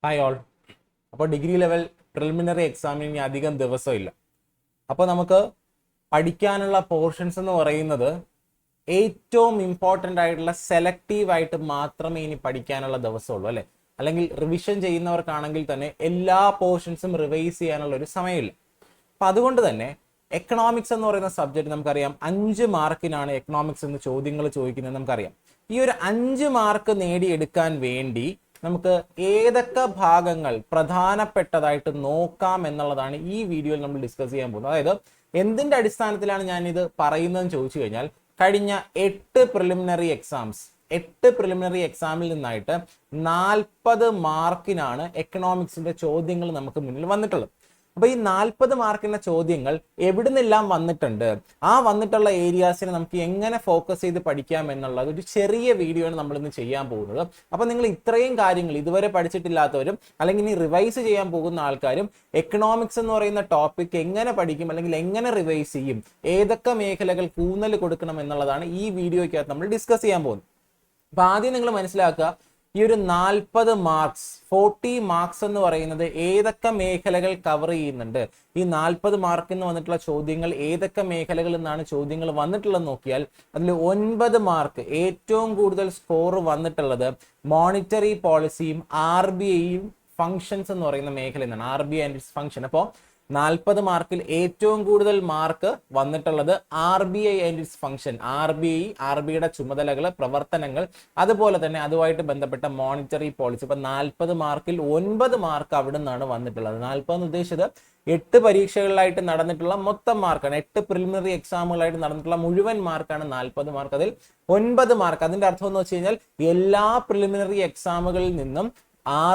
Hi all. അപ്പോൾ degree level preliminary എക്സാമിന് ഇനി അധികം ദിവസമില്ല. അപ്പോൾ നമുക്ക് പഠിക്കാനുള്ള പോർഷൻസ് എന്ന് പറയുന്നത് ഏറ്റവും ഇമ്പോർട്ടൻ്റ് ആയിട്ടുള്ള സെലക്റ്റീവ് ആയിട്ട് മാത്രമേ ഇനി പഠിക്കാനുള്ള ദിവസമുള്ളൂ അല്ലേ. അല്ലെങ്കിൽ റിവിഷൻ ചെയ്യുന്നവർക്കാണെങ്കിൽ തന്നെ എല്ലാ പോർഷൻസും റിവൈസ് ചെയ്യാനുള്ള ഒരു സമയമില്ല. അപ്പം അതുകൊണ്ട് തന്നെ എക്കണോമിക്സ് എന്ന് പറയുന്ന സബ്ജക്റ്റ് നമുക്കറിയാം 5 മാർക്കിനാണ് എക്കണോമിക്സ് എന്ന് ചോദ്യങ്ങൾ ചോദിക്കുന്നത് നമുക്കറിയാം. ഈ ഒരു 5 മാർക്ക് നേടിയെടുക്കാൻ വേണ്ടി നമുക്ക് ഏതൊക്കെ ഭാഗങ്ങൾ പ്രധാനപ്പെട്ടതായിട്ട് നോക്കാം എന്നുള്ളതാണ് ഈ വീഡിയോയിൽ നമ്മൾ ഡിസ്കസ് ചെയ്യാൻ പോകുന്നത്. അതായത് എന്തിന്റെ അടിസ്ഥാനത്തിലാണ് ഞാൻ ഇത് പറയുന്നതെന്ന് ചോദിച്ചു കഴിഞ്ഞാൽ കഴിഞ്ഞ 8 പ്രിലിമിനറി എക്സാമിൽ നിന്നായിട്ട് 40 മാർക്കിനാണ് എക്കണോമിക്സിന്റെ ചോദ്യങ്ങൾ നമുക്ക് മുന്നിൽ വന്നിട്ടുള്ളത്. അപ്പൊ ഈ 40 മാർക്കിന്റെ ചോദ്യങ്ങൾ എവിടെ നിന്നെല്ലാം വന്നിട്ടുണ്ട്, ആ വന്നിട്ടുള്ള ഏരിയാസിനെ നമുക്ക് എങ്ങനെ ഫോക്കസ് ചെയ്ത് പഠിക്കാം എന്നുള്ളത് ഒരു ചെറിയ വീഡിയോ ആണ് നമ്മൾ ഇന്ന് ചെയ്യാൻ പോകുന്നത്. അപ്പൊ നിങ്ങൾ ഇത്രയും കാര്യങ്ങൾ ഇതുവരെ പഠിച്ചിട്ടില്ലാത്തവരും അല്ലെങ്കിൽ ഇനി റിവൈസ് ചെയ്യാൻ പോകുന്ന ആൾക്കാരും എക്കണോമിക്സ് എന്ന് പറയുന്ന ടോപ്പിക് എങ്ങനെ പഠിക്കും അല്ലെങ്കിൽ എങ്ങനെ റിവൈസ് ചെയ്യും, ഏതൊക്കെ മേഖലകൾ ഊന്നൽ കൊടുക്കണം എന്നുള്ളതാണ് ഈ വീഡിയോയ്ക്കകത്ത് നമ്മൾ ഡിസ്കസ് ചെയ്യാൻ പോകുന്നത്. അപ്പൊ ആദ്യം നിങ്ങൾ മനസ്സിലാക്കുക, ഈ ഒരു 40 മാർക്സ് എന്ന് പറയുന്നത് ഏതൊക്കെ മേഖലകൾ കവർ ചെയ്യുന്നുണ്ട്. ഈ 40 മാർക്കിൽ നിന്ന് വന്നിട്ടുള്ള ചോദ്യങ്ങൾ ഏതൊക്കെ മേഖലകളിൽ നിന്നാണ് ചോദ്യങ്ങൾ വന്നിട്ടുള്ളത് നോക്കിയാൽ അതിൽ 9 മാർക്ക് ഏറ്റവും കൂടുതൽ സ്കോർ വന്നിട്ടുള്ളത് മോണിറ്ററി പോളിസിയും RBIയും ഫങ്ഷൻസ് എന്ന് പറയുന്ന മേഖലയിൽ നിന്നാണ്. RBI and it's function. അപ്പോൾ 40 മാർക്കിൽ ഏറ്റവും കൂടുതൽ മാർക്ക് വന്നിട്ടുള്ളത് RBI ആൻഡ് ഇറ്റ്സ് ഫങ്ഷൻ, RBIയുടെ ചുമതലകൾ, പ്രവർത്തനങ്ങൾ, അതുപോലെ തന്നെ അതുമായിട്ട് ബന്ധപ്പെട്ട മോണിറ്ററി പോളിസി. ഇപ്പൊ 40 മാർക്കിൽ 9 മാർക്ക് അവിടെ നിന്നാണ് വന്നിട്ടുള്ളത്. 40 എന്ന് ഉദ്ദേശിച്ചത് 8 പരീക്ഷകളിലായിട്ട് നടന്നിട്ടുള്ള മൊത്തം മാർക്കാണ്. 8 പ്രിലിമിനറി എക്സാമുകളായിട്ട് നടന്നിട്ടുള്ള മുഴുവൻ മാർക്കാണ് 40 മാർക്ക്. അതിൽ 9 മാർക്ക്. അതിന്റെ അർത്ഥം എന്ന് വെച്ച് കഴിഞ്ഞാൽ എല്ലാ പ്രിലിമിനറി എക്സാമുകളിൽ നിന്നും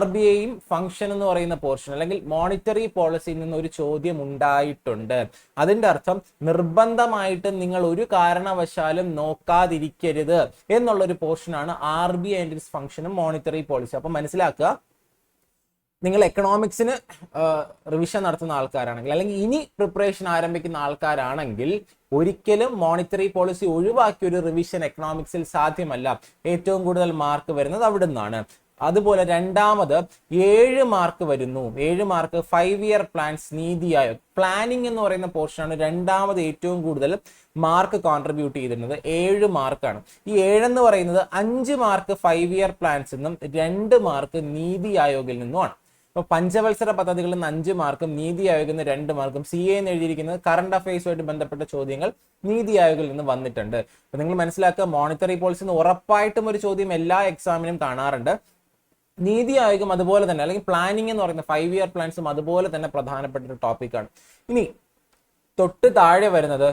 RBIയും ഫംഗ്ഷൻ എന്ന് പറയുന്ന പോർഷൻ അല്ലെങ്കിൽ മോണിറ്ററി പോളിസിയിൽ നിന്ന് ഒരു ചോദ്യം ഉണ്ടായിട്ടുണ്ട്. അതിന്റെ അർത്ഥം നിർബന്ധമായിട്ട് നിങ്ങൾ ഒരു കാരണവശാലും നോക്കാതിരിക്കരുത് എന്നുള്ളൊരു പോർഷനാണ് RBI ആൻഡ് ഇറ്റ്സ് ഫംഗ്ഷനും മോണിറ്ററി പോളിസി. അപ്പൊ മനസ്സിലാക്കുക, നിങ്ങൾ എക്കണോമിക്സിന് റിവിഷൻ നടത്തുന്ന ആൾക്കാരാണെങ്കിൽ അല്ലെങ്കിൽ ഇനി പ്രിപ്പറേഷൻ ആരംഭിക്കുന്ന ആൾക്കാരാണെങ്കിൽ ഒരിക്കലും മോണിറ്ററി പോളിസി ഒഴിവാക്കിയ ഒരു റിവിഷൻ എക്കണോമിക്സിൽ സാധ്യമല്ല. ഏറ്റവും കൂടുതൽ മാർക്ക് വരുന്നത് അവിടെ നിന്നാണ്. അതുപോലെ രണ്ടാമത് 7 മാർക്ക് വരുന്നു. 7 mark 5 year plans, NITI Aayog, planning എന്ന് പറയുന്ന പോർഷനാണ് രണ്ടാമത് ഏറ്റവും കൂടുതൽ മാർക്ക് കോൺട്രിബ്യൂട്ട് ചെയ്തിരുന്നത്. 7 മാർക്കാണ്. ഈ 7 എന്ന് പറയുന്നത് 5 മാർക്ക് 5 ഇയർ പ്ലാൻസ് നിന്നും 2 മാർക്ക് നീതി ആയോഗിൽ നിന്നുമാണ്. ഇപ്പൊ പഞ്ചവത്സര പദ്ധതികളിൽ നിന്ന് 5 മാർക്കും നീതി ആയോഗിൽ നിന്ന് 2 മാർക്കും. CA എന്ന് എഴുതിയിരിക്കുന്നത് കറണ്ട് അഫയേഴ്സുമായിട്ട് ബന്ധപ്പെട്ട ചോദ്യങ്ങൾ നീതി ആയോഗിൽ നിന്ന് വന്നിട്ടുണ്ട്. അപ്പൊ നിങ്ങൾ മനസ്സിലാക്കുക, മോണിറ്ററി പോളിസി നിന്ന് ഉറപ്പായിട്ടും ഒരു ചോദ്യം എല്ലാ എക്സാമിനും കാണാറുണ്ട്. നീതി ആയോഗം അതുപോലെ തന്നെ, അല്ലെങ്കിൽ പ്ലാനിങ് എന്ന് പറയുന്ന 5 ഇയർ പ്ലാൻസും അതുപോലെ തന്നെ പ്രധാനപ്പെട്ട ഒരു ടോപ്പിക്കാണ്. ഇനി തൊട്ട് താഴെ വരുന്നത്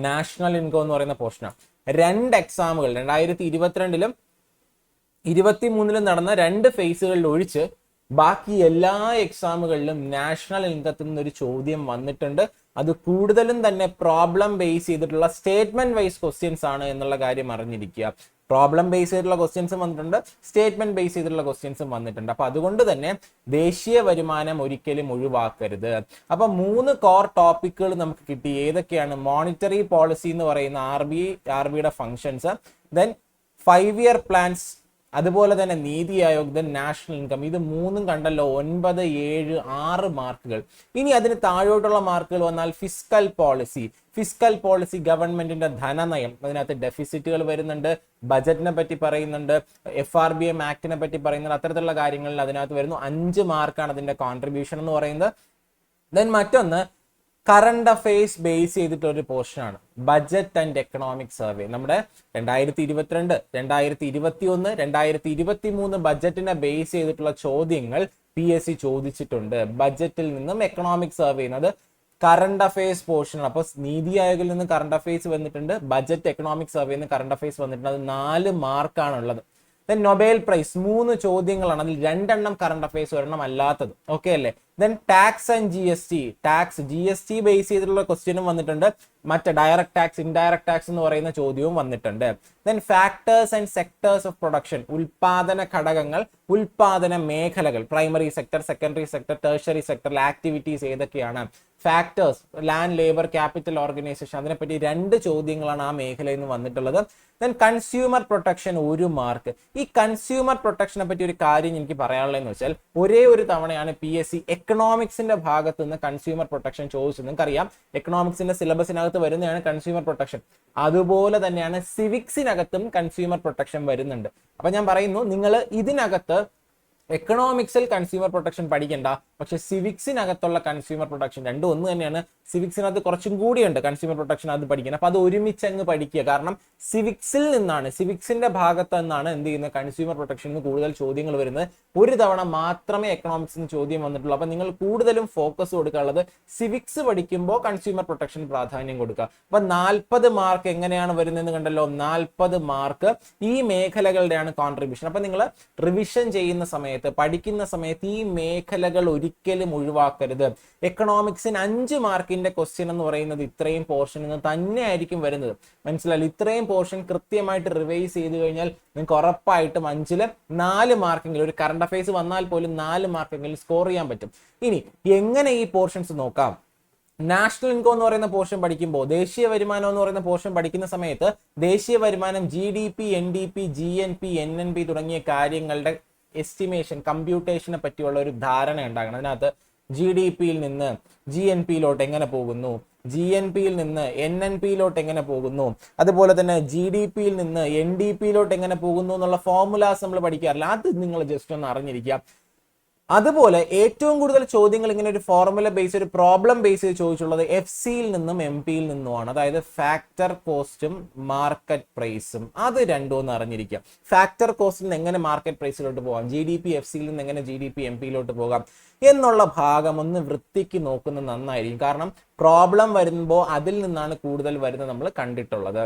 നാഷണൽ ഇൻകം എന്ന് പറയുന്ന പോർഷനാണ്. 2 എക്സാമുകൾ 2022-ലും 2023-ലും നടന്ന 2 ഫേസുകളിൽ ഒഴിച്ച് ബാക്കി എല്ലാ എക്സാമുകളിലും നാഷണൽ ഇൻകത്തിൽ നിന്നൊരു ചോദ്യം വന്നിട്ടുണ്ട്. അത് കൂടുതലും തന്നെ പ്രോബ്ലം ബേസ് ചെയ്തിട്ടുള്ള സ്റ്റേറ്റ്മെന്റ് വൈസ് ക്വസ്റ്റ്യൻസ് ആണ് എന്നുള്ള കാര്യം അറിഞ്ഞിരിക്കുക. പ്രോബ്ലം ബേസ് ചെയ്തിട്ടുള്ള ക്വസ്റ്റ്യൻസും വന്നിട്ടുണ്ട്, സ്റ്റേറ്റ്മെന്റ് ബേസ് ചെയ്തിട്ടുള്ള ക്വസ്റ്റ്യൻസും വന്നിട്ടുണ്ട്. അപ്പൊ അതുകൊണ്ട് തന്നെ ദേശീയ വരുമാനം ഒരിക്കലും ഒഴിവാക്കരുത്. അപ്പൊ 3 കോർ ടോപ്പിക്കുകൾ നമുക്ക് കിട്ടി. ഏതൊക്കെയാണ്? മോണിറ്ററി പോളിസി എന്ന് പറയുന്ന RBIയുടെ ഫങ്ഷൻസ്, ദെൻ 5 ഇയർ പ്ലാൻസ്, അതുപോലെ തന്നെ NITI Aayog, then national income. ഇത് 3ഉം കണ്ടല്ലോ. 9, 7, 6 മാർക്കുകൾ. ഇനി അതിന് താഴോട്ടുള്ള മാർക്കുകൾ വന്നാൽ ഫിസ്ക്കൽ പോളിസി ഗവൺമെന്റിന്റെ ധനനയം, അതിനകത്ത് ഡെഫിസിറ്റുകൾ വരുന്നുണ്ട്, ബജറ്റിനെ പറ്റി പറയുന്നുണ്ട്, FRBM ആക്ടിനെ പറ്റി പറയുന്നുണ്ട്. അത്തരത്തിലുള്ള കാര്യങ്ങളിൽ അതിനകത്ത് വരുന്നു. 5 മാർക്കാണ് അതിന്റെ കോൺട്രിബ്യൂഷൻ എന്ന് പറയുന്നത്. ദെൻ മറ്റൊന്ന് കറണ്ട് അഫയേഴ്സ് ബേസ് ചെയ്തിട്ടുള്ള ഒരു പോർഷനാണ് ബജറ്റ് ആൻഡ് എക്കണോമിക് സർവേ. നമ്മുടെ 2022, 2021, 2023 ബജറ്റിനെ ബേസ് ചെയ്തിട്ടുള്ള ചോദ്യങ്ങൾ PSC ചോദിച്ചിട്ടുണ്ട്. ബജറ്റിൽ നിന്നും എക്കണോമിക് സർവേ എന്നത് കറണ്ട് അഫയേഴ്സ് പോർഷനാണ്. അപ്പൊ നീതി ആയോഗിൽ നിന്ന് കറണ്ട് അഫയേഴ്സ് വന്നിട്ടുണ്ട്, ബജറ്റ് എക്കണോമിക് സർവേ നിന്ന് കറണ്ട് അഫയേഴ്സ് വന്നിട്ടുണ്ട്. അത് 4 മാർക്കാണ് ഉള്ളത്. നൊബേൽ പ്രൈസ് 3 ചോദ്യങ്ങളാണ്. അതിൽ 2 കറണ്ട് അഫയേഴ്സ്, 1 അല്ലാത്തത്. ഓക്കെ അല്ലേ? Then tax and G S T, tax G S T base ചെയ്തിട്ടുള്ള ക്വസ്റ്റ്യനും വന്നിട്ടുണ്ട്, മറ്റ് ഡയറക്ട് ടാക്സ് ഇൻഡയറക്ട് ടാക്സ് എന്ന് പറയുന്ന ചോദ്യവും വന്നിട്ടുണ്ട്. Then factors and sectors of production, ഉൽപാദന ഘടകങ്ങൾ, ഉൽപാദന മേഖലകൾ, primary sector, secondary sector, tertiary സെക്ടറിലെ ആക്ടിവിറ്റീസ് ഏതൊക്കെയാണ്, factors, land, labour, capital organisation, അതിനെപ്പറ്റി 2 ചോദ്യങ്ങളാണ് ആ മേഖലയിൽ നിന്ന് വന്നിട്ടുള്ളത്. Then consumer protection 1 mark. ഈ കൺസ്യൂമർ പ്രൊട്ടക്ഷനെ പറ്റി ഒരു കാര്യം എനിക്ക് പറയാനുള്ളതെന്ന് വെച്ചാൽ ഒരേ ഒരു തവണയാണ് PSC എക്കണോമിക്സിന്റെ ഭാഗത്ത് നിന്ന് കൺസ്യൂമർ പ്രൊട്ടക്ഷൻ ചോദിച്ചത്. നിങ്ങൾക്കറിയാം എക്കണോമിക്സിന്റെ സിലബസിനകത്ത് വരുന്നതാണ് കൺസ്യൂമർ പ്രൊട്ടക്ഷൻ. അതുപോലെ തന്നെയാണ് സിവിക്സിനകത്തും കൺസ്യൂമർ പ്രൊട്ടക്ഷൻ വരുന്നുണ്ട്. അപ്പൊ ഞാൻ പറയുന്നു, നിങ്ങൾ ഇതിനകത്ത് എക്കണോമിക്സിൽ കൺസ്യൂമർ പ്രൊട്ടക്ഷൻ പഠിക്കണ്ട, പക്ഷെ സിവിക്സിനകത്തുള്ള കൺസ്യൂമർ പ്രൊട്ടക്ഷൻ രണ്ടും ഒന്ന് തന്നെയാണ്. സിവിക്സിനകത്ത് കുറച്ചും കൂടിയുണ്ട് കൺസ്യൂമർ പ്രൊട്ടക്ഷൻ, അത് പഠിക്കണം. അപ്പൊ അത് ഒരുമിച്ച് അങ്ങ് പഠിക്കുക. കാരണം സിവിക്സിൽ നിന്നാണ്, സിവിക്സിന്റെ ഭാഗത്ത് നിന്നാണ് എന്ത് ചെയ്യുന്നത്, കൺസ്യൂമർ പ്രൊട്ടക്ഷന് കൂടുതൽ ചോദ്യങ്ങൾ വരുന്നത്. ഒരു തവണ മാത്രമേ എക്കണോമിക്സിന് ചോദ്യം വന്നിട്ടുള്ളൂ. അപ്പൊ നിങ്ങൾ കൂടുതലും ഫോക്കസ് കൊടുക്കാനുള്ളത് സിവിക്സ് പഠിക്കുമ്പോൾ കൺസ്യൂമർ പ്രൊട്ടക്ഷൻ പ്രാധാന്യം കൊടുക്കുക. അപ്പൊ 40 മാർക്ക് എങ്ങനെയാണ് വരുന്നതെന്ന് കണ്ടല്ലോ. 40 മാർക്ക് ഈ മേഖലകളുടെയാണ് കോൺട്രിബ്യൂഷൻ. അപ്പൊ നിങ്ങൾ റിവിഷൻ ചെയ്യുന്ന സമയത്ത്, പഠിക്കുന്ന സമയത്ത് ഈ മേഖലകൾ ഒരിക്കലും ഒഴിവാക്കരുത്. എക്കണോമിക്സിന് 5 മാർക്കിന്റെ ക്വസ്റ്റ്യൻ എന്ന് പറയുന്നത് ഇത്രയും പോർഷനിൽ നിന്ന് തന്നെ ആയിരിക്കും വരുന്നത്. മനസ്സിലായി? ഇത്രയും പോർഷൻ കൃത്യമായിട്ട് റിവൈസ് ചെയ്ത് കഴിഞ്ഞാൽ നിങ്ങൾക്ക് ഉറപ്പായിട്ടും 5-ൽ 4 മാർക്കെങ്കിലും, ഒരു കറണ്ട് അഫയേഴ്സ് വന്നാൽ പോലും 4 മാർക്കെങ്കിലും സ്കോർ ചെയ്യാൻ പറ്റും. ഇനി എങ്ങനെ ഈ പോർഷൻസ് നോക്കാം? നാഷണൽ ഇൻകം എന്ന് പറയുന്ന പോർഷൻ പഠിക്കുമ്പോൾ, ദേശീയ വരുമാനം എന്ന് പറയുന്ന പോർഷൻ പഠിക്കുന്ന സമയത്ത് ദേശീയ വരുമാനം, GDP, NDP, GNP, NNP തുടങ്ങിയ കാര്യങ്ങളുടെ എസ്റ്റിമേഷൻ, കമ്പ്യൂട്ടേഷനെ പറ്റിയുള്ള ഒരു ധാരണ ഉണ്ടാകണം. അതിനകത്ത് GDP-യിൽ നിന്ന് GNP-യിലോട്ട് എങ്ങനെ പോകുന്നു, GNP-യിൽ നിന്ന് NNP-യിലോട്ട് എങ്ങനെ പോകുന്നു, അതുപോലെ തന്നെ GDP-യിൽ നിന്ന് NDP-യിലോട്ട് എങ്ങനെ പോകുന്നു എന്നുള്ള ഫോർമുലാസ് നമ്മൾ പഠിക്കാറില്ല. അത് നിങ്ങൾ ജസ്റ്റ് ഒന്ന് അറിഞ്ഞിരിക്കുക. അതുപോലെ ഏറ്റവും കൂടുതൽ ചോദ്യങ്ങൾ ഇങ്ങനെ ഒരു ഫോർമുല ബേസ്, ഒരു പ്രോബ്ലം ബേസ് ചെയ്ത് ചോദിച്ചുള്ളത് FC-യിൽ നിന്നും MP-യിൽ നിന്നുമാണ്. അതായത് ഫാക്ടർ കോസ്റ്റും മാർക്കറ്റ് പ്രൈസും. അത് രണ്ടും ഒന്ന് അറിഞ്ഞിരിക്കാം. ഫാക്ടർ കോസ്റ്റിൽ നിന്ന് എങ്ങനെ മാർക്കറ്റ് പ്രൈസിലോട്ട് പോകാം, GDP FC-യിൽ നിന്ന് എങ്ങനെ GDP MP-യിലോട്ട് പോകാം എന്നുള്ള ഭാഗം ഒന്ന് വൃത്തിക്ക് നോക്കുന്നത് നന്നായിരിക്കും. കാരണം പ്രോബ്ലം വരുമ്പോൾ അതിൽ നിന്നാണ് കൂടുതൽ വരുന്നത് നമ്മൾ കണ്ടിട്ടുള്ളത്.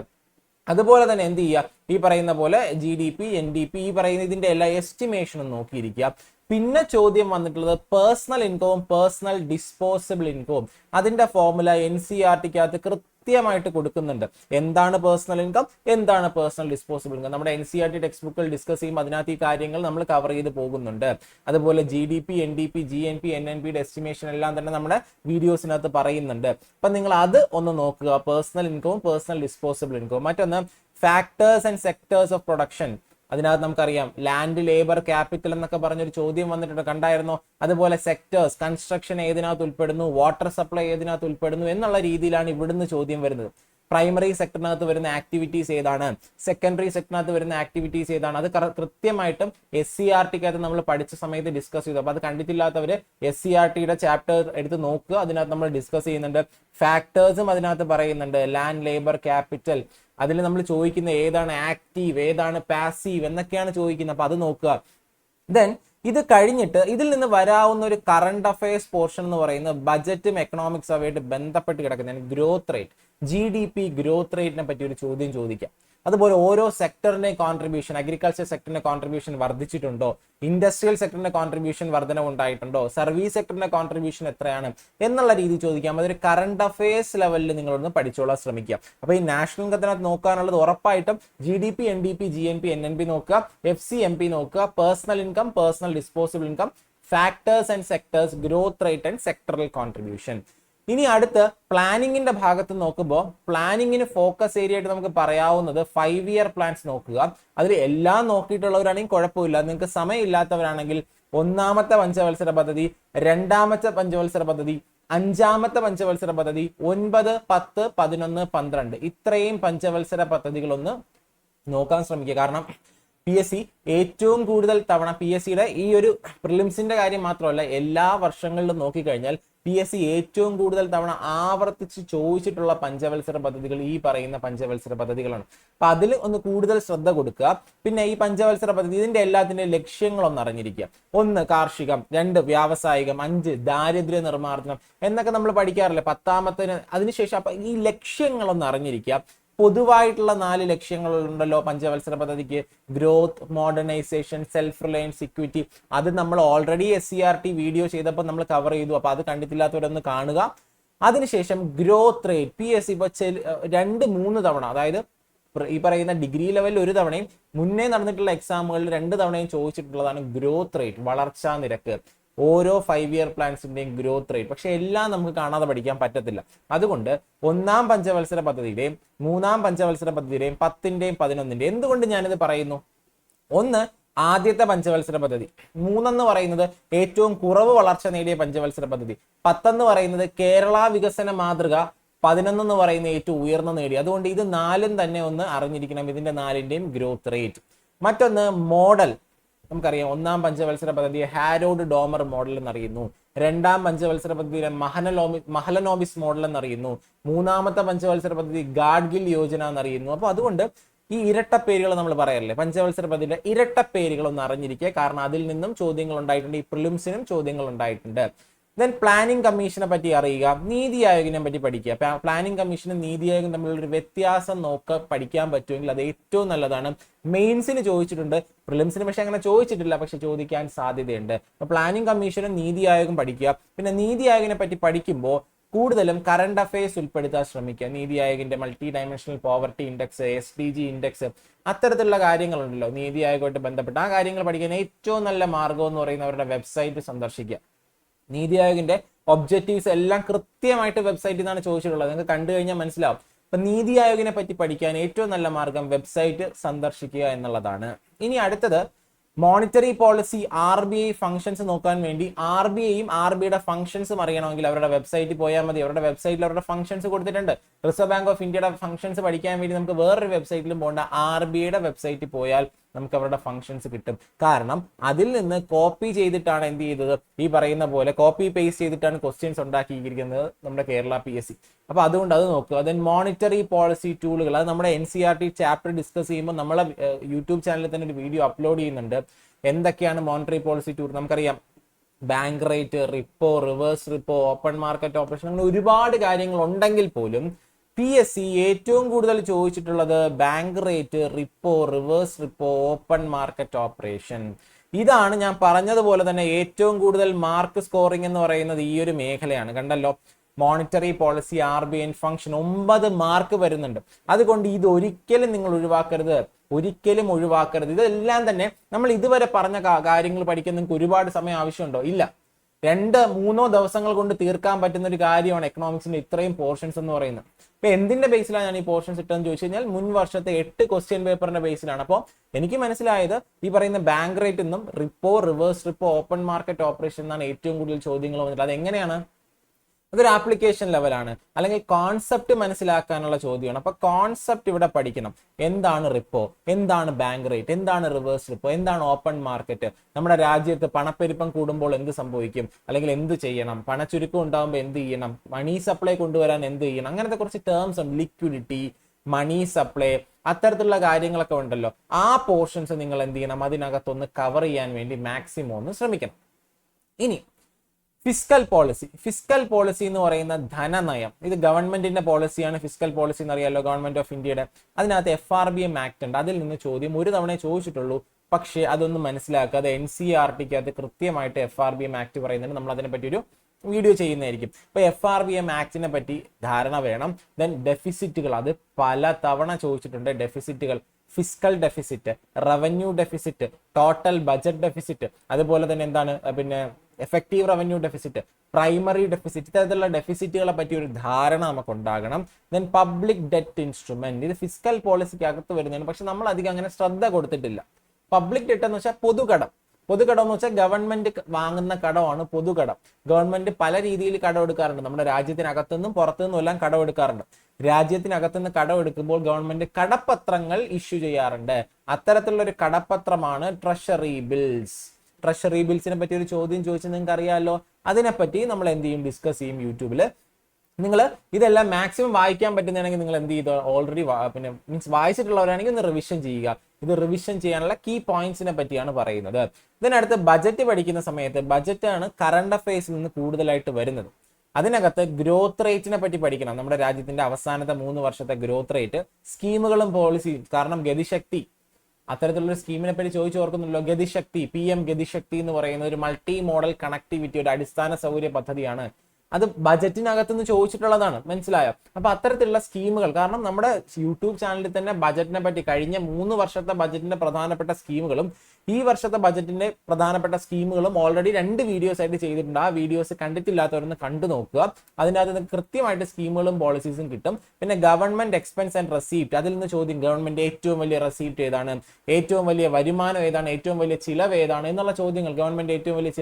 അതുപോലെ തന്നെ എന്ത് ചെയ്യുക, ഈ പറയുന്ന പോലെ GDP, NDP, ഈ പറയുന്ന ഇതിന്റെ എല്ലാ എസ്റ്റിമേഷനും നോക്കിയിരിക്കുക. പിന്നെ ചോദ്യം വന്നിട്ടുള്ളത് പേഴ്സണൽ ഇൻകവും പേഴ്സണൽ ഡിസ്പോസിബിൾ ഇൻകവും. അതിന്റെ ഫോർമുല NCERT-ക്കകത്ത് കൃത്യമായിട്ട് കൊടുക്കുന്നുണ്ട്. എന്താണ് പേഴ്സണൽ ഇൻകം, എന്താണ് പേഴ്സണൽ ഡിസ്പോസിബിൾ ഇൻകം. നമ്മുടെ NCERT ടെക്സ്റ്റ് ബുക്കിൽ ഡിസ്കസ് ചെയ്യുമ്പോൾ അതിനകത്ത് ഈ കാര്യങ്ങൾ നമ്മൾ കവർ ചെയ്ത് പോകുന്നുണ്ട്. അതുപോലെ GDP, NDP, GNP, NNP-യുടെ എസ്റ്റിമേഷൻ എല്ലാം തന്നെ നമ്മുടെ വീഡിയോസിനകത്ത് പറയുന്നുണ്ട്. അപ്പൊ നിങ്ങൾ അത് ഒന്ന് നോക്കുക, പേഴ്സണൽ ഇൻകവും പേഴ്സണൽ ഡിസ്പോസിബിൾ ഇൻകവും. മറ്റൊന്ന് factors and sectors of production. അതിനകത്ത് നമുക്കറിയാം ലാൻഡ്, ലേബർ, ക്യാപിറ്റൽ എന്നൊക്കെ പറഞ്ഞൊരു ചോദ്യം വന്നിട്ടുണ്ട്, കണ്ടായിരുന്നോ? അതുപോലെ സെക്ടേഴ്സ്, കൺസ്ട്രക്ഷൻ ഏതിനകത്ത് ഉൾപ്പെടുന്നു, വാട്ടർ സപ്ലൈ ഏതിനകത്ത് ഉൾപ്പെടുന്നു എന്നുള്ള രീതിയിലാണ് ഇവിടുന്ന് ചോദ്യം വരുന്നത്. പ്രൈമറി സെക്ടറിനകത്ത് വരുന്ന ആക്ടിവിറ്റീസ് ഏതാണ്, സെക്കൻഡറി സെക്ടറിനകത്ത് വരുന്ന ആക്ടിവിറ്റീസ് ഏതാണ്, അത് കൃത്യമായിട്ടും SCERT-ക്കകത്ത് നമ്മൾ പഠിച്ച സമയത്ത് ഡിസ്കസ് ചെയ്തു. അപ്പൊ അത് കണ്ടിട്ടില്ലാത്തവര് SCERT-യുടെ ചാപ്റ്റർ എടുത്ത് നോക്കുക, അതിനകത്ത് നമ്മൾ ഡിസ്കസ് ചെയ്യുന്നുണ്ട്. ഫാക്ടേഴ്സും അതിനകത്ത് പറയുന്നുണ്ട്, ലാൻഡ്, ലേബർ, ക്യാപിറ്റൽ. അതിൽ നമ്മൾ ചോദിക്കുന്ന ഏതാണ് ആക്റ്റീവ്, ഏതാണ് പാസീവ് എന്നൊക്കെയാണ് ചോദിക്കുന്നത്. അപ്പൊ അത് നോക്കുക. ദെൻ ഇത് കഴിഞ്ഞിട്ട് ഇതിൽ നിന്ന് വരാവുന്ന ഒരു കറണ്ട് അഫയേഴ്സ് പോർഷൻ എന്ന് പറയുന്നത് ബജറ്റും എക്കണോമിക്സ് ആയിട്ട് ബന്ധപ്പെട്ട് കിടക്കുന്നതാണ്. ഗ്രോത്ത് റേറ്റ്, GDP ഗ്രോത്ത് റേറ്റിനെ പറ്റി ഒരു ചോദ്യം ചോദിക്കാം. അതുപോലെ ഓരോ സെക്ടറിന്റെ കോൺട്രിബ്യൂഷൻ, അഗ്രികൾച്ചർ സെക്ടറിന്റെ കോൺട്രിബ്യൂഷൻ വർദ്ധിച്ചിട്ടുണ്ടോ, ഇൻഡസ്ട്രിയൽ സെക്ടറിന്റെ കോൺട്രിബ്യൂഷൻ വർധന ഉണ്ടായിട്ടുണ്ടോ, സർവീസ് സെക്ടറിന്റെ കോൺട്രിബ്യൂഷൻ എത്രയാണ് എന്നുള്ള രീതി ചോദിക്കാം. അതൊരു കറണ്ട് അഫയേഴ്സ് ലെവലിൽ നിങ്ങളൊന്ന് പഠിച്ചോളാൻ ശ്രമിക്കുക. അപ്പൊ ഈ നാഷണൽ ഇൻകത്തിനകത്ത് നോക്കാനുള്ളത് ഉറപ്പായിട്ടും GDP, NDP, GNP, NNP നോക്കുക, FC, MP നോക്കുക, personal income, personal disposable income, factors and sectors, growth rate and sectoral contribution. ഇനി അടുത്ത് പ്ലാനിങ്ങിന്റെ ഭാഗത്ത് നോക്കുമ്പോൾ പ്ലാനിങ്ങിന് ഫോക്കസ് ഏരിയ ആയിട്ട് നമുക്ക് പറയാവുന്നത് 5 ഇയർ പ്ലാൻസ് നോക്കുക. അതിൽ എല്ലാം നോക്കിയിട്ടുള്ളവരാണെങ്കിൽ കുഴപ്പമില്ല. നിങ്ങൾക്ക് സമയമില്ലാത്തവരാണെങ്കിൽ 1ാമത്തെ പഞ്ചവത്സര പദ്ധതി, 2ാമത്തെ പഞ്ചവത്സര പദ്ധതി, 5ാമത്തെ പഞ്ചവത്സര പദ്ധതി, 9, 10, 11, 12 ഇത്രയും പഞ്ചവത്സര പദ്ധതികളൊന്ന് നോക്കാൻ ശ്രമിക്കുക. കാരണം PSC ഏറ്റവും കൂടുതൽ തവണ PSC-യുടെ ഈ ഒരു പ്രിലിംസിന്റെ കാര്യം മാത്രമല്ല, എല്ലാ വർഷങ്ങളിലും നോക്കിക്കഴിഞ്ഞാൽ PSC ഏറ്റവും കൂടുതൽ തവണ ആവർത്തിച്ച് ചോദിച്ചിട്ടുള്ള പഞ്ചവത്സര പദ്ധതികൾ ഈ പറയുന്ന പഞ്ചവത്സര പദ്ധതികളാണ്. അപ്പൊ അതിൽ ഒന്ന് കൂടുതൽ ശ്രദ്ധ കൊടുക്കുക. പിന്നെ ഈ പഞ്ചവത്സര പദ്ധതി ഇതിന്റെ എല്ലാത്തിന്റെ ലക്ഷ്യങ്ങളൊന്ന് അറിഞ്ഞിരിക്കുക. 1 കാർഷികം, 2 വ്യാവസായികം, 5 ദാരിദ്ര്യ നിർമ്മാർജ്ജനം എന്നൊക്കെ നമ്മൾ പഠിക്കാറില്ല 10ാമത്തിന്. അതിനുശേഷം അപ്പൊ ഈ ലക്ഷ്യങ്ങളൊന്ന് അറിഞ്ഞിരിക്കുക. പൊതുവായിട്ടുള്ള 4 ലക്ഷ്യങ്ങളുണ്ടല്ലോ പഞ്ചവത്സര പദ്ധതിക്ക്. Growth, modernisation, self Reliance, equity. അത് നമ്മൾ ഓൾറെഡി SCERT വീഡിയോ ചെയ്തപ്പോൾ നമ്മൾ കവർ ചെയ്തു. അപ്പൊ അത് കണ്ടിട്ടില്ലാത്തവരൊന്ന് കാണുക. അതിനുശേഷം ഗ്രോത്ത് റേറ്റ് PSC ഇപ്പൊ 2-3 തവണ, അതായത് ഈ പറയുന്ന ഡിഗ്രി ലെവലിൽ ഒരു തവണയും മുന്നേ നടന്നിട്ടുള്ള എക്സാമുകളിൽ 2 തവണയും ചോദിച്ചിട്ടുള്ളതാണ് ഗ്രോത്ത് റേറ്റ്, വളർച്ചാ നിരക്ക്. ഓരോ 5 ഇയർ പ്ലാൻസിന്റെയും ഗ്രോത്ത് റേറ്റ്. പക്ഷെ എല്ലാം നമുക്ക് കാണാതെ പഠിക്കാൻ പറ്റത്തില്ല. അതുകൊണ്ട് 1ാം പഞ്ചവത്സര പദ്ധതിയുടെയും 3ാം പഞ്ചവത്സര പദ്ധതിയുടെയും 10ന്റെയും 11ന്റെയും എന്തുകൊണ്ട് ഞാനിത് പറയുന്നു? ഒന്ന്, ആദ്യത്തെ പഞ്ചവത്സര പദ്ധതി. 3 എന്ന് പറയുന്നത് ഏറ്റവും കുറവ് വളർച്ച നേടിയ പഞ്ചവത്സര പദ്ധതി. 10 എന്ന് പറയുന്നത് കേരള വികസന മാതൃക. 11 എന്ന് പറയുന്നത് ഏറ്റവും ഉയർന്ന നേടി. അതുകൊണ്ട് ഇത് 4ഉം തന്നെ ഒന്ന് അറിഞ്ഞിരിക്കണം, ഇതിന്റെ 4ന്റെയും ഗ്രോത്ത് റേറ്റ്. മറ്റൊന്ന് മോഡൽ. നമുക്കറിയാം 1ാം പഞ്ചവത്സര പദ്ധതിയെ ഹാരോഡ് ഡോമർ മോഡൽ എന്നറിയുന്നു. 2ാം പഞ്ചവത്സര പദ്ധതിയിലെ മഹലനോബിസ് മോഡൽ എന്നറിയുന്നു. 3ാമത്തെ പഞ്ചവത്സര പദ്ധതി ഗാഡ്ഗിൽ യോജന എന്നറിയുന്നു. അപ്പൊ അതുകൊണ്ട് ഈ ഇരട്ട പേരുകൾ നമ്മൾ പറയാറില്ലേ, പഞ്ചവത്സര പദ്ധതിയുടെ ഇരട്ട പേരുകൾ ഒന്ന് അറിഞ്ഞിരിക്കുക. കാരണം അതിൽ നിന്നും ചോദ്യങ്ങൾ ഉണ്ടായിട്ടുണ്ട്, ഈ പ്രിലിംസിനും ചോദ്യങ്ങൾ ഉണ്ടായിട്ടുണ്ട്. ദെൻ പ്ലാനിംഗ് കമ്മീഷനെ പറ്റി അറിയുക, നീതി ആയോഗിനെ പറ്റി പഠിക്കുക. പ്ലാനിംഗ് കമ്മീഷനും നീതി ആയോഗം തമ്മിലുള്ള ഒരു വ്യത്യാസം പഠിക്കാൻ പറ്റുമെങ്കിൽ അത് ഏറ്റവും നല്ലതാണ്. മെയിൻസിന് ചോദിച്ചിട്ടുണ്ട്, പ്രിലിംസിന് പക്ഷെ അങ്ങനെ ചോദിച്ചിട്ടില്ല, പക്ഷെ ചോദിക്കാൻ സാധ്യതയുണ്ട്. അപ്പൊ പ്ലാനിംഗ് കമ്മീഷനും നീതി ആയോഗം പഠിക്കുക. പിന്നെ നീതി ആയോഗിനെ പറ്റി പഠിക്കുമ്പോൾ കൂടുതലും കറണ്ട് അഫയേഴ്സ് ഉൾപ്പെടുത്താൻ ശ്രമിക്കുക. നീതി ആയോഗിന്റെ multi dimensional poverty index, SDG index, അത്തരത്തിലുള്ള കാര്യങ്ങളുണ്ടല്ലോ നീതി ആയോഗമായിട്ട് ബന്ധപ്പെട്ട്. ആ കാര്യങ്ങൾ പഠിക്കാൻ ഏറ്റവും നല്ല മാർഗം എന്ന് പറയുന്നത് അവരുടെ വെബ്സൈറ്റ് സന്ദർശിക്കുക. നീതി ആയോഗിന്റെ ഒബ്ജക്റ്റീവ്സ് എല്ലാം കൃത്യമായിട്ട് വെബ്സൈറ്റിൽ നിന്നാണ് ചോദിച്ചിട്ടുള്ളത്. നിങ്ങൾക്ക് കണ്ടു കഴിഞ്ഞാൽ മനസ്സിലാവും. അപ്പൊ നീതി ആയോഗിനെ പറ്റി പഠിക്കാൻ ഏറ്റവും നല്ല മാർഗം വെബ്സൈറ്റ് സന്ദർശിക്കുക എന്നുള്ളതാണ്. ഇനി അടുത്തത് മോണിറ്ററി പോളിസി, RBI ഫംഗ്ഷൻസ് നോക്കാൻ വേണ്ടി RBIയും RBIയുടെ ഫംഗ്ഷൻസും അറിയണമെങ്കിൽ അവരുടെ വെബ്സൈറ്റിൽ പോയാൽ മതി. അവരുടെ വെബ്സൈറ്റിൽ അവരുടെ ഫംഗ്ഷൻസ് കൊടുത്തിട്ടുണ്ട്. റിസർവ് ബാങ്ക് ഓഫ് ഇന്ത്യയുടെ ഫംഗ്ഷൻസ് പഠിക്കാൻ വേണ്ടി നമുക്ക് വേറൊരു വെബ്സൈറ്റിലും പോകേണ്ട, RBIയുടെ വെബ്സൈറ്റിൽ പോയാൽ നമുക്ക് അവരുടെ ഫംഗ്ഷൻസ് കിട്ടും. കാരണം അതിൽ നിന്ന് കോപ്പി ചെയ്തിട്ടാണ് എന്ത് ചെയ്തത്, ഈ പറയുന്ന പോലെ കോപ്പി പേസ്റ്റ് ചെയ്തിട്ടാണ് ക്വസ്റ്റ്യൻസ് ഉണ്ടാക്കിയിരിക്കുന്നത് നമ്മുടെ കേരള PSC. അപ്പൊ അതുകൊണ്ട് അത് നോക്കുക. ദെൻ മോണിറ്ററി പോളിസി ടൂളുകൾ, അത് നമ്മുടെ NCERT ചാപ്റ്റർ ഡിസ്കസ് ചെയ്യുമ്പോൾ നമ്മളെ യൂട്യൂബ് ചാനലിൽ തന്നെ ഒരു വീഡിയോ അപ്ലോഡ് ചെയ്യുന്നുണ്ട്. എന്തൊക്കെയാണ് മോണിറ്ററി പോളിസി ടൂൾ? നമുക്കറിയാം bank rate, repo, reverse repo, open market operation, അങ്ങനെ ഒരുപാട് കാര്യങ്ങൾ ഉണ്ടെങ്കിൽ പോലും PSC ഏറ്റവും കൂടുതൽ ചോദിച്ചിട്ടുള്ളത് bank rate, repo, reverse repo, open market operation. ഇതാണ് ഞാൻ പറഞ്ഞതുപോലെ തന്നെ ഏറ്റവും കൂടുതൽ മാർക്ക് സ്കോറിംഗ് എന്ന് പറയുന്നത് ഈ ഒരു മേഖലയാണ്. കണ്ടല്ലോ, monetary policy, RBI function 9 mark വരുന്നുണ്ട്. അതുകൊണ്ട് ഇത് ഒരിക്കലും നിങ്ങൾ ഒഴിവാക്കരുത്, ഒരിക്കലും ഒഴിവാക്കരുത്. ഇതെല്ലാം തന്നെ നമ്മൾ ഇതുവരെ പറഞ്ഞ കാര്യങ്ങൾ പഠിക്കാൻ നിങ്ങൾക്ക് ഒരുപാട് സമയം ആവശ്യമുണ്ടോ? ഇല്ല. 2-3 ദിവസങ്ങൾ കൊണ്ട് തീർക്കാൻ പറ്റുന്ന ഒരു കാര്യമാണ് എക്കണോമിക്സിന്റെ ഇത്രയും പോർഷൻസ് എന്ന് പറയുന്നത്. ഇപ്പൊ എന്തിന്റെ ബേസിലാണ് ഞാൻ ഈ പോർഷൻസ് ഇട്ടെന്ന് ചോദിച്ചു കഴിഞ്ഞാൽ മുൻ വർഷത്തെ 8 ക്വസ്റ്റ്യൻ പേപ്പറിന്റെ ബേസിലാണ്. അപ്പോൾ എനിക്ക് മനസ്സിലായത് ഈ പറയുന്ന ബാങ്ക് റേറ്റ് എന്നും repo, reverse repo, open market operation എന്നാണ് ഏറ്റവും കൂടുതൽ ചോദ്യങ്ങൾ വന്നിട്ടുള്ളത്. അതെങ്ങനെയാണ്? അതൊരു ആപ്ലിക്കേഷൻ ലെവലാണ്, അല്ലെങ്കിൽ കോൺസെപ്റ്റ് മനസ്സിലാക്കാനുള്ള ചോദ്യമാണ്. അപ്പൊ കോൺസെപ്റ്റ് ഇവിടെ പഠിക്കണം. എന്താണ് റിപ്പോ, എന്താണ് ബാങ്ക് റേറ്റ്, എന്താണ് റിവേഴ്സ് റിപ്പോ, എന്താണ് ഓപ്പൺ മാർക്കറ്റ്, നമ്മുടെ രാജ്യത്ത് പണപ്പെരുപ്പം കൂടുമ്പോൾ എന്ത് സംഭവിക്കും, അല്ലെങ്കിൽ എന്ത് ചെയ്യണം, പണച്ചുരുക്കം ഉണ്ടാകുമ്പോൾ എന്ത് ചെയ്യണം, മണി സപ്ലൈ കൊണ്ടുവരാൻ എന്ത് ചെയ്യണം, അങ്ങനത്തെ കുറച്ച് ടേംസ് ഉണ്ട്. ലിക്വിഡിറ്റി, മണി സപ്ലൈ, അത്തരത്തിലുള്ള കാര്യങ്ങളൊക്കെ ഉണ്ടല്ലോ. ആ പോർഷൻസ് നിങ്ങൾ എന്ത് ചെയ്യണം, അതിനകത്തൊന്ന് കവർ ചെയ്യാൻ വേണ്ടി മാക്സിമം ഒന്ന് ശ്രമിക്കണം. ഇനി ഫിസ്ക്കൽ പോളിസി. ഫിസ്ക്കൽ പോളിസി എന്ന് പറയുന്ന ധനനയം, ഇത് ഗവൺമെന്റിന്റെ പോളിസിയാണ്. ഫിസ്ക്കൽ പോളിസി എന്നറിയാലോ, ഗവൺമെന്റ് ഓഫ് ഇന്ത്യയുടെ. അതിനകത്ത് FRBM ആക്ട് ഉണ്ട്. അതിൽ നിന്ന് ചോദ്യം ഒരു തവണ ചോദിച്ചിട്ടുള്ളൂ. പക്ഷേ അതൊന്നും മനസ്സിലാക്കാതെ NCERTക്ക് അത് കൃത്യമായിട്ട് FRBM ആക്ട് പറയുന്നുണ്ട്. നമ്മൾ അതിനെപ്പറ്റി ഒരു വീഡിയോ ചെയ്യുന്നതായിരിക്കും. അപ്പൊ FRBM ആക്ടിനെ പറ്റി ധാരണ വേണം. ദെൻ ഡെഫിസിറ്റുകൾ, അത് പല തവണ ചോദിച്ചിട്ടുണ്ട്. ഡെഫിസിറ്റുകൾ, fiscal deficit, revenue deficit, total budget deficit, അതുപോലെ തന്നെ എന്താണ് പിന്നെ effective revenue deficit, primary deficit, ഇത്തരത്തിലുള്ള ഡെഫിസിറ്റുകളെ പറ്റി ഒരു ധാരണ നമുക്ക് ഉണ്ടാകണം. ദെൻ പബ്ലിക് ഡെറ്റ് ഇൻസ്ട്രുമെന്റ്, ഇത് ഫിസ്ക്കൽ പോളിസിക്ക് അകത്ത് വരുന്നതാണ്. പക്ഷെ നമ്മൾ അധികം അങ്ങനെ ശ്രദ്ധ കൊടുത്തിട്ടില്ല. പബ്ലിക് ഡെറ്റ് എന്ന് വെച്ചാൽ പൊതുകടം. പൊതുകടം എന്ന് വെച്ചാൽ ഗവൺമെന്റ് വാങ്ങുന്ന കടമാണ് പൊതുകടം. ഗവൺമെന്റ് പല രീതിയിൽ കടമെടുക്കാറുണ്ട്. നമ്മുടെ രാജ്യത്തിനകത്തുനിന്നും പുറത്തുനിന്നും എല്ലാം കടമെടുക്കാറുണ്ട്. രാജ്യത്തിനകത്തുനിന്ന് കടമെടുക്കുമ്പോൾ ഗവൺമെന്റ് കടപ്പത്രങ്ങൾ ഇഷ്യൂ ചെയ്യാറുണ്ട്. അത്തരത്തിലുള്ള ഒരു കടപ്പത്രമാണ് ട്രഷറി ബിൽസ്. ട്രഷറി ബിൽസിനെ പറ്റി ഒരു ചോദ്യം ചോദിച്ചാൽ നിങ്ങൾക്ക് അറിയാമല്ലോ. അതിനെപ്പറ്റി നമ്മൾ എന്ത് ചെയ്യും, ഡിസ്കസ് ചെയ്യും യൂട്യൂബില്. നിങ്ങൾ ഇതെല്ലാം മാക്സിമം വായിക്കാൻ പറ്റുന്നതാണെങ്കിൽ നിങ്ങൾ എന്ത് ചെയ്തോ, ഓൾറെഡി പിന്നെ മീൻസ് വായിച്ചിട്ടുള്ളവരാണെങ്കിൽ ഒന്ന് റിവിഷൻ ചെയ്യുക. ഇത് റിവിഷൻ ചെയ്യാനുള്ള കീ പോയിന്റ്സിനെ പറ്റിയാണ് പറയുന്നത്. ഇതിനടുത്ത് ബജറ്റ് പഠിക്കുന്ന സമയത്ത്, ബജറ്റ് ആണ് കറണ്ട് അഫയേഴ്സിൽ നിന്ന് കൂടുതലായിട്ട് വരുന്നത്. അതിനകത്ത് ഗ്രോത്ത് റേറ്റിനെ പറ്റി പഠിക്കണം. നമ്മുടെ രാജ്യത്തിന്റെ അവസാനത്തെ 3 വർഷത്തെ ഗ്രോത്ത് റേറ്റ്, സ്കീമുകളും പോളിസിയും. കാരണം ഗതിശക്തി അത്തരത്തിലുള്ള സ്കീമിനെ പറ്റി ചോദിച്ചു ഓർക്കുന്നുണ്ടല്ലോ. ഗതിശക്തി, PM ഗതിശക്തി എന്ന് പറയുന്ന ഒരു മൾട്ടി മോഡൽ കണക്ടിവിറ്റി, ഒരു അടിസ്ഥാന സൗകര്യ പദ്ധതിയാണ്. അത് ബജറ്റിനകത്തുനിന്ന് ചോദിച്ചിട്ടുള്ളതാണ്, മനസ്സിലായോ? അപ്പൊ അത്തരത്തിലുള്ള സ്കീമുകൾ, കാരണം നമ്മുടെ യൂട്യൂബ് ചാനലിൽ തന്നെ ബജറ്റിനെ പറ്റി കഴിഞ്ഞ 3 വർഷത്തെ ബജറ്റിന്റെ പ്രധാനപ്പെട്ട സ്കീമുകളും ഈ വർഷത്തെ ബജറ്റിന്റെ പ്രധാനപ്പെട്ട സ്കീമുകളും ഓൾറെഡി 2 വീഡിയോസ് ആയിട്ട് ചെയ്തിട്ടുണ്ട്. ആ വീഡിയോസ് കണ്ടിട്ടില്ലാത്തവരൊന്ന് കണ്ടു നോക്കുക. അതിനകത്ത് നിങ്ങൾക്ക് കൃത്യമായിട്ട് സ്കീമുകളും പോളിസീസും കിട്ടും. പിന്നെ ഗവൺമെന്റ് എക്സ്പെൻസ് ആൻഡ് റെസീപ്റ്റ്, അതിൽ നിന്ന് ചോദ്യം, ഗവൺമെന്റ് ഏറ്റവും വലിയ റെസീപ്റ്റ് ഏതാണ്, ഏറ്റവും വലിയ വരുമാനം ഏതാണ്, ഏറ്റവും വലിയ ചിലവ് ഏതാണ് എന്നുള്ള ചോദ്യങ്ങൾ. ഗവൺമെന്റ് ഏറ്റവും വലിയ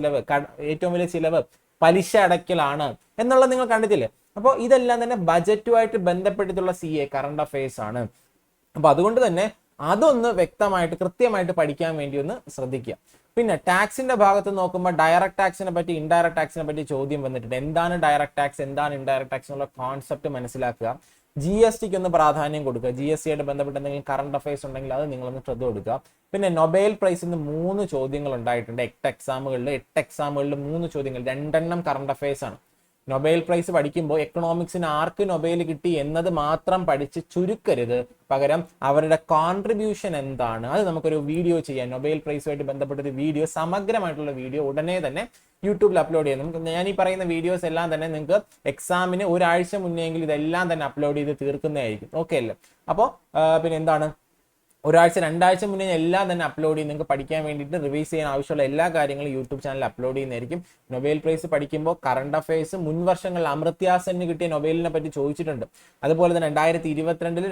ചിലവ് പലിശ അടയ്ക്കലാണ് എന്നുള്ളത് നിങ്ങൾ കണ്ടിട്ടില്ലേ? അപ്പോൾ ഇതെല്ലാം തന്നെ ബജറ്റുമായിട്ട് ബന്ധപ്പെട്ടിട്ടുള്ള CA കറണ്ട് അഫയേഴ്സ് ആണ്. അപ്പൊ അതുകൊണ്ട് തന്നെ അതൊന്ന് വ്യക്തമായിട്ട് കൃത്യമായിട്ട് പഠിക്കാൻ വേണ്ടി ഒന്ന് ശ്രദ്ധിക്കുക. പിന്നെ ടാക്സിന്റെ ഭാഗത്ത് നോക്കുമ്പോൾ ഡയറക്ട് ടാക്സിനെ പറ്റി, ഇൻഡയറക്ട് ടാക്സിനെ പറ്റി ചോദ്യം വന്നിട്ടുണ്ട്. എന്താണ് ഡയറക്ട് ടാക്സ്, എന്താണ് ഇൻഡയറക്ട് ടാക്സ് എന്നുള്ള കോൺസെപ്റ്റ് മനസ്സിലാക്കുക. GSTക്ക് ഒന്ന് പ്രാധാന്യം കൊടുക്കുക. GST ആയിട്ട് ബന്ധപ്പെട്ട് എന്തെങ്കിലും കറണ്ട് അഫയേഴ്സ് ഉണ്ടെങ്കിൽ അത് നിങ്ങളൊന്ന് ശ്രദ്ധ കൊടുക്കുക. പിന്നെ നൊബേൽ പ്രൈസിൽ നിന്ന് 3 ചോദ്യങ്ങൾ ഉണ്ടായിട്ടുണ്ട്. 8 എക്സാമുകളിൽ 3 ചോദ്യങ്ങൾ, 2 കറണ്ട് അഫയേഴ്സ് ആണ്. നൊബേൽ പ്രൈസ് പഠിക്കുമ്പോൾ എക്കണോമിക്സിന് ആർക്ക് നൊബേൽ കിട്ടി എന്നത് മാത്രം പഠിച്ച് ചുരുക്കരുത്. പകരം അവരുടെ കോൺട്രിബ്യൂഷൻ എന്താണ്, അത് നമുക്കൊരു വീഡിയോ ചെയ്യാം. നൊബേൽ പ്രൈസുമായിട്ട് ബന്ധപ്പെട്ട ഒരു വീഡിയോ, സമഗ്രമായിട്ടുള്ള വീഡിയോ ഉടനെ തന്നെ യൂട്യൂബിൽ അപ്ലോഡ് ചെയ്യാം. നമുക്ക് ഞാൻ ഈ പറയുന്ന വീഡിയോസ് എല്ലാം തന്നെ നിങ്ങൾക്ക് എക്സാമിന് ഒരാഴ്ച മുന്നെങ്കിൽ ഇതെല്ലാം തന്നെ അപ്ലോഡ് ചെയ്ത് തീർക്കുന്നതായിരിക്കും. ഓക്കെ അല്ലേ? അപ്പോൾ പിന്നെ എന്താണ്, ഒരാഴ്ച 2 ആഴ്ച മുന്നേ എല്ലാം തന്നെ അപ്ലോഡ് ചെയ്യും. നിങ്ങൾക്ക് പഠിക്കാൻ വേണ്ടിയിട്ട് റിവൈസ് ചെയ്യാൻ ആവശ്യമുള്ള എല്ലാ കാര്യങ്ങളും യൂട്യൂബ് ചാനലിൽ അപ്ലോഡ് ചെയ്യുന്നതായിരിക്കും. നൊബേൽ പ്രൈസ് പഠിക്കുമ്പോൾ കറണ്ട് അഫയേഴ്സ് മുൻവർഷങ്ങളിൽ അമർത്യ സെന്നിന് കിട്ടിയ നൊബേലിനെ പറ്റി ചോദിച്ചിട്ടുണ്ട്. അതുപോലെ തന്നെ 2022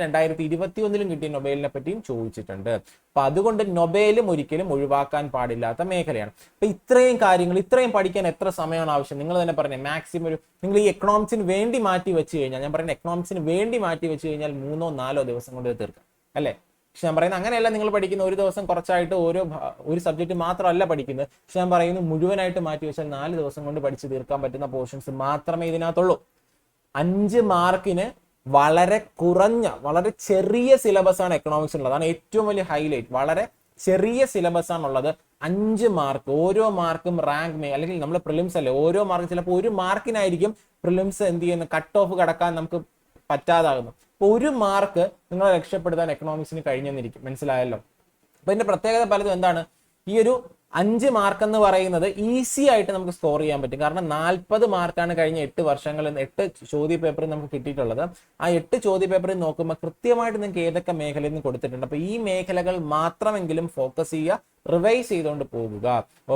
2021 കിട്ടിയ നൊബേലിനെ പറ്റിയും ചോദിച്ചിട്ടുണ്ട്. അപ്പൊ അതുകൊണ്ട് നൊബേലും ഒരിക്കലും ഒഴിവാക്കാൻ പാടില്ലാത്ത മേഖലയാണ്. അപ്പൊ ഇത്രയും കാര്യങ്ങൾ, ഇത്രയും പഠിക്കാൻ എത്ര സമയമാണ് ആവശ്യം? നിങ്ങൾ തന്നെ പറഞ്ഞേ, മാക്സിമം നിങ്ങൾ ഈ എക്കണോമിക്സിന് വേണ്ടി മാറ്റി വെച്ച് കഴിഞ്ഞാൽ, ഞാൻ പറയുന്നത് എക്കണോമിക്സിന് വേണ്ടി മാറ്റി വെച്ച് കഴിഞ്ഞാൽ 3-4 ദിവസം കൊണ്ട് തീർക്കാം അല്ലേ? പക്ഷെ ഞാൻ പറയുന്നത് അങ്ങനെയല്ല. നിങ്ങൾ പഠിക്കുന്ന ഒരു ദിവസം കുറച്ചായിട്ട് ഒരു സബ്ജക്റ്റ് മാത്രമല്ല പഠിക്കുന്നത്. പക്ഷെ ഞാൻ പറയുന്നത് മുഴുവനായിട്ട് മാറ്റി വെച്ചാൽ 4 ദിവസം കൊണ്ട് പഠിച്ച് തീർക്കാൻ പറ്റുന്ന പോർഷൻസ് മാത്രമേ ഇതിനകത്തുള്ളൂ. 5 മാർക്കിന് വളരെ കുറഞ്ഞ, വളരെ ചെറിയ സിലബസ് ആണ് എക്കണോമിക്സ് ഉള്ളത്. അതാണ് ഏറ്റവും വലിയ ഹൈലൈറ്റ്. വളരെ ചെറിയ സിലബസ് ആണുള്ളത്. 5 മാർക്ക്, ഓരോ മാർക്കും റാങ്ക് അല്ലെങ്കിൽ നമ്മൾ പ്രിലിംസ് അല്ലേ, ഓരോ മാർക്കും ചിലപ്പോൾ 1 മാർക്കിനായിരിക്കും പ്രിലിംസ് എന്ത് ചെയ്യുന്ന കട്ട് ഓഫ് കടക്കാൻ നമുക്ക് പറ്റാതാകുന്നു. 1 മാർക്ക് നിങ്ങളെ രക്ഷപ്പെടുത്താൻ എക്കണോമിക്സിന് കഴിഞ്ഞെന്നിരിക്കും. മനസ്സിലായല്ലോ? അപ്പൊ ഇതിന്റെ പ്രത്യേകത പലതും എന്താണ്? ഈ ഒരു 5 മാർക്ക് എന്ന് പറയുന്നത് ഈസി ആയിട്ട് നമുക്ക് സ്കോർ ചെയ്യാൻ പറ്റും. കാരണം 40 മാർക്കാണ് കഴിഞ്ഞ 8 വർഷങ്ങളിൽ 8 ചോദ്യ പേപ്പറിൽ നമുക്ക് കിട്ടിയിട്ടുള്ളത്. ആ 8 ചോദ്യ പേപ്പറിൽ നോക്കുമ്പോൾ കൃത്യമായിട്ട് നിങ്ങൾക്ക് ഏതൊക്കെ മേഖലയിൽ നിന്ന് കൊടുത്തിട്ടുണ്ട്. അപ്പൊ ഈ മേഖലകൾ മാത്രമെങ്കിലും ഫോക്കസ് ചെയ്യുക, റിവൈസ് ചെയ്തുകൊണ്ട് പോകുക.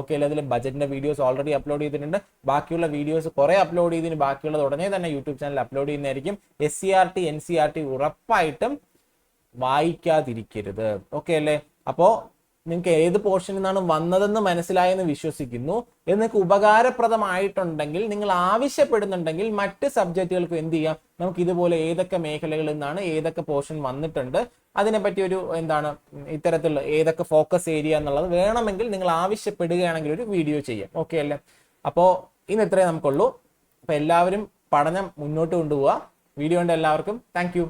ഓക്കെ അല്ലേ? അതിൽ ബജറ്റിന്റെ വീഡിയോസ് ഓൾറെഡി അപ്ലോഡ് ചെയ്തിട്ടുണ്ട്. ബാക്കിയുള്ള വീഡിയോസ് കുറെ അപ്ലോഡ് ചെയ്തതിന് ബാക്കിയുള്ളത് ഉടനെ തന്നെ യൂട്യൂബ് ചാനൽ അപ്ലോഡ് ചെയ്യുന്നതായിരിക്കും. SCRT NCRT ഉറപ്പായിട്ടും വായിക്കാതിരിക്കരുത്. ഓക്കെ അല്ലേ? അപ്പോ നിങ്ങൾക്ക് ഏത് പോർഷനിൽ നിന്നാണ് വന്നതെന്ന് മനസ്സിലായെന്ന് വിശ്വസിക്കുന്നു. ഇത് നിങ്ങൾക്ക് ഉപകാരപ്രദമായിട്ടുണ്ടെങ്കിൽ, നിങ്ങൾ ആവശ്യപ്പെടുന്നുണ്ടെങ്കിൽ മറ്റ് സബ്ജക്റ്റുകൾക്ക് എന്ത് ചെയ്യാം, നമുക്ക് ഇതുപോലെ ഏതൊക്കെ മേഖലകളിൽ നിന്നാണ് ഏതൊക്കെ പോർഷൻ വന്നിട്ടുണ്ട്, അതിനെപ്പറ്റി ഒരു ഇത്തരത്തിലുള്ള ഏതൊക്കെ ഫോക്കസ് ഏരിയ എന്നുള്ളത് വേണമെങ്കിൽ നിങ്ങൾ ആവശ്യപ്പെടുകയാണെങ്കിൽ ഒരു വീഡിയോ ചെയ്യാം. ഓക്കെ അല്ലേ? അപ്പോൾ ഇന്ന് ഇത്രയേ നമുക്കുള്ളൂ. അപ്പൊ എല്ലാവരും പഠനം മുന്നോട്ട് കൊണ്ടുപോവുക. വീഡിയോ ഉണ്ട് എല്ലാവർക്കും. Thank you.